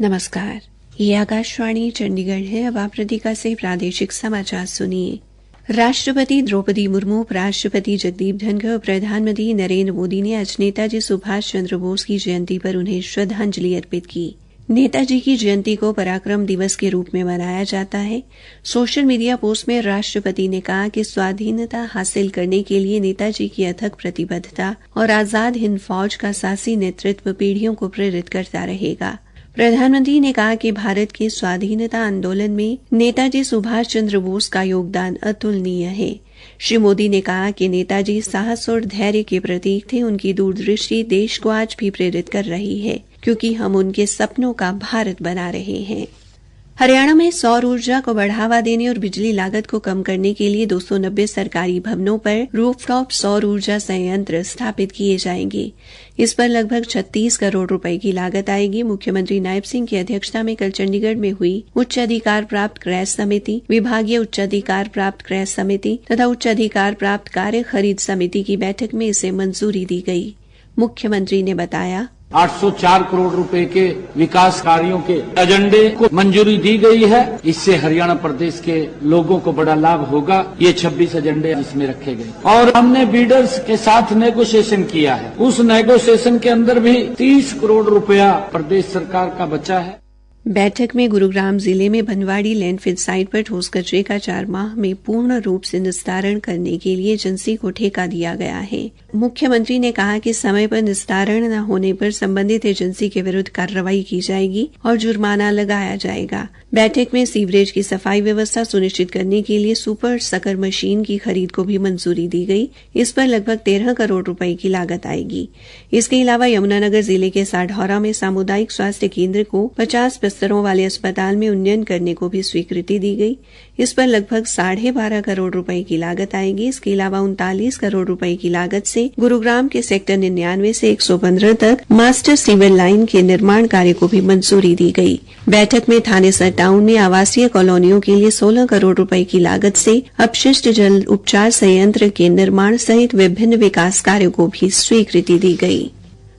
नमस्कार, ये आकाशवाणी चंडीगढ़ है। अब आप प्रतिका से प्रादेशिक समाचार सुनिए। राष्ट्रपति द्रौपदी मुर्मू, उपराष्ट्रपति जगदीप धनखड़ और प्रधानमंत्री नरेंद्र मोदी ने आज नेताजी सुभाष चंद्र बोस की जयंती पर उन्हें श्रद्धांजलि अर्पित की। नेताजी की जयंती को पराक्रम दिवस के रूप में मनाया जाता है। सोशल मीडिया पोस्ट में राष्ट्रपति ने कहा कि स्वाधीनता हासिल करने के लिए नेताजी की अथक प्रतिबद्धता और आजाद हिंद फौज का साहसी नेतृत्व पीढ़ियों को प्रेरित करता रहेगा। प्रधानमंत्री ने कहा कि भारत के स्वाधीनता आंदोलन में नेताजी सुभाष चंद्र बोस का योगदान अतुलनीय है। श्री मोदी ने कहा कि नेताजी साहस और धैर्य के प्रतीक थे। उनकी दूरदृष्टि देश को आज भी प्रेरित कर रही है, क्योंकि हम उनके सपनों का भारत बना रहे हैं। हरियाणा में सौर ऊर्जा को बढ़ावा देने और बिजली लागत को कम करने के लिए 290 सरकारी भवनों पर रूफटॉप सौर ऊर्जा संयंत्र स्थापित किए जाएंगे। इस पर लगभग 36 करोड़ रुपए की लागत आएगी। मुख्यमंत्री नायब सिंह की अध्यक्षता में कल चंडीगढ़ में हुई उच्च अधिकार प्राप्त क्रय समिति, विभागीय उच्च अधिकार प्राप्त क्रय समिति तथा उच्च अधिकार प्राप्त कार्य खरीद समिति की बैठक में इसे मंजूरी दी गई। मुख्यमंत्री ने बताया, 804 करोड़ रुपए के विकास कार्यों के एजेंडे को मंजूरी दी गई है। इससे हरियाणा प्रदेश के लोगों को बड़ा लाभ होगा। ये 26 एजेंडे इसमें रखे गए और हमने बिल्डर्स के साथ नेगोशिएशन किया है। उस नेगोशिएशन के अंदर भी 30 करोड़ रुपया प्रदेश सरकार का बचा है। बैठक में गुरुग्राम जिले में बनवाड़ी लैंडफिल साइट पर ठोस कचरे का 4 माह में पूर्ण रूप से निस्तारण करने के लिए एजेंसी को ठेका दिया गया है। मुख्यमंत्री ने कहा कि समय पर निस्तारण न होने पर संबंधित एजेंसी के विरुद्ध कार्रवाई की जाएगी और जुर्माना लगाया जाएगा। बैठक में सीवरेज की सफाई व्यवस्था सुनिश्चित करने के लिए सुपर सकर मशीन की खरीद को भी मंजूरी दी गई। इस पर लगभग 13 करोड़ रुपए की लागत आएगी। इसके अलावा यमुनानगर जिले के साढौरा में सामुदायिक स्वास्थ्य केंद्र को 50 बिस्तरों वाले अस्पताल में उन्नयन करने को भी स्वीकृति दी गई। इस पर लगभग 12.5 करोड़ रुपए की लागत आएगी। इसके अलावा 39 करोड़ रुपए की लागत से गुरुग्राम के सेक्टर 99 से 115 तक मास्टर सीवर लाइन के निर्माण कार्य को भी मंजूरी दी गई। बैठक में थानेसर टाउन में आवासीय कॉलोनियों के लिए 16 करोड़ रुपए की लागत से अपशिष्ट जल उपचार संयंत्र के निर्माण सहित विभिन्न विकास कार्यों को भी स्वीकृति दी गई।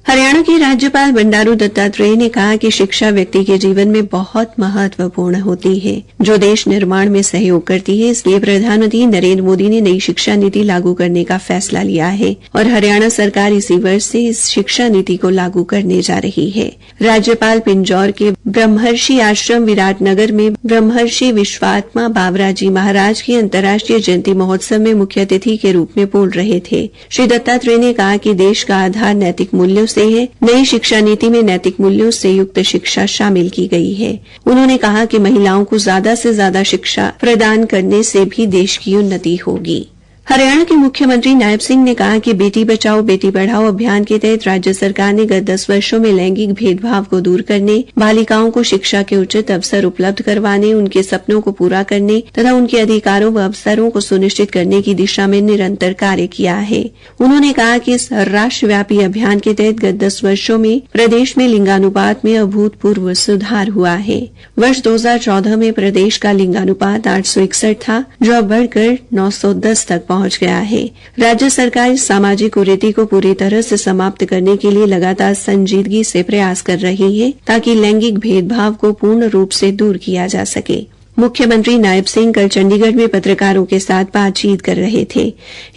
हरियाणा के राज्यपाल बंडारू दत्तात्रेय ने कहा कि शिक्षा व्यक्ति के जीवन में बहुत महत्वपूर्ण होती है, जो देश निर्माण में सहयोग करती है। इसलिए प्रधानमंत्री नरेंद्र मोदी ने नई शिक्षा नीति लागू करने का फैसला लिया है और हरियाणा सरकार इसी वर्ष से इस शिक्षा नीति को लागू करने जा रही है। राज्यपाल पिंजौर के ब्रह्मर्षि आश्रम विराटनगर में ब्रह्मर्षि विश्वात्मा बाबराजी महाराज के अंतर्राष्ट्रीय जयंती महोत्सव में मुख्य अतिथि के रूप में बोल रहे थे। श्री दत्तात्रेय ने कहा कि देश का आधार नैतिक मूल्यों से है। नई शिक्षा नीति में नैतिक मूल्यों से युक्त शिक्षा शामिल की गई है। उन्होंने कहा कि महिलाओं को ज्यादा से ज्यादा शिक्षा प्रदान करने से भी देश की उन्नति होगी। हरियाणा के मुख्यमंत्री नायब सिंह ने कहा कि बेटी बचाओ बेटी पढ़ाओ अभियान के तहत राज्य सरकार ने गत 10 वर्षों में लैंगिक भेदभाव को दूर करने, बालिकाओं को शिक्षा के उचित अवसर उपलब्ध करवाने, उनके सपनों को पूरा करने तथा उनके अधिकारों व अवसरों को सुनिश्चित करने की दिशा में निरंतर कार्य किया है। उन्होंने कहा कि इस राष्ट्रव्यापी अभियान के तहत गत 10 वर्षों में प्रदेश में लिंगानुपात में अभूतपूर्व सुधार हुआ है। वर्ष 2014 में प्रदेश का लिंगानुपात 861 था, जो अब बढ़कर 910 तक पहुंच गया है। राज्य सरकार इस सामाजिक कुरीति को पूरी तरह से समाप्त करने के लिए लगातार संजीदगी से प्रयास कर रही है, ताकि लैंगिक भेदभाव को पूर्ण रूप से दूर किया जा सके। मुख्यमंत्री नायब सिंह कल चंडीगढ़ में पत्रकारों के साथ बातचीत कर रहे थे।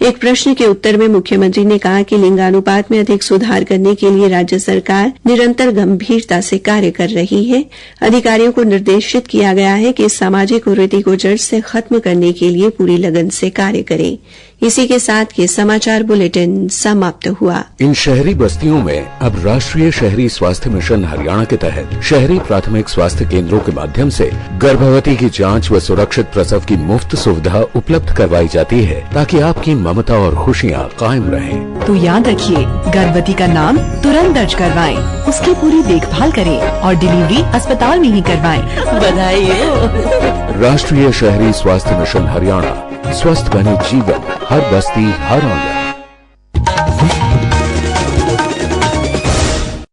एक प्रश्न के उत्तर में मुख्यमंत्री ने कहा कि लिंगानुपात में अधिक सुधार करने के लिए राज्य सरकार निरंतर गंभीरता से कार्य कर रही है। अधिकारियों को निर्देशित किया गया है कि इस सामाजिक कुरीति को जड़ से खत्म करने के लिए पूरी लगन से कार्य करें। इसी के साथ ये समाचार बुलेटिन समाप्त हुआ। इन शहरी बस्तियों में अब राष्ट्रीय शहरी स्वास्थ्य मिशन हरियाणा के तहत शहरी प्राथमिक स्वास्थ्य केंद्रों के माध्यम से गर्भवती की जांच व सुरक्षित प्रसव की मुफ्त सुविधा उपलब्ध करवाई जाती है, ताकि आपकी ममता और खुशियाँ कायम रहें। तो याद रखिए, गर्भवती का नाम तुरंत दर्ज करवाएं, उसकी पूरी देखभाल करें और डिलीवरी अस्पताल में ही करवाएं। बधाई हो। राष्ट्रीय शहरी स्वास्थ्य मिशन हरियाणा, स्वस्थ बने जीवन, हर बस्ती हर आंगन।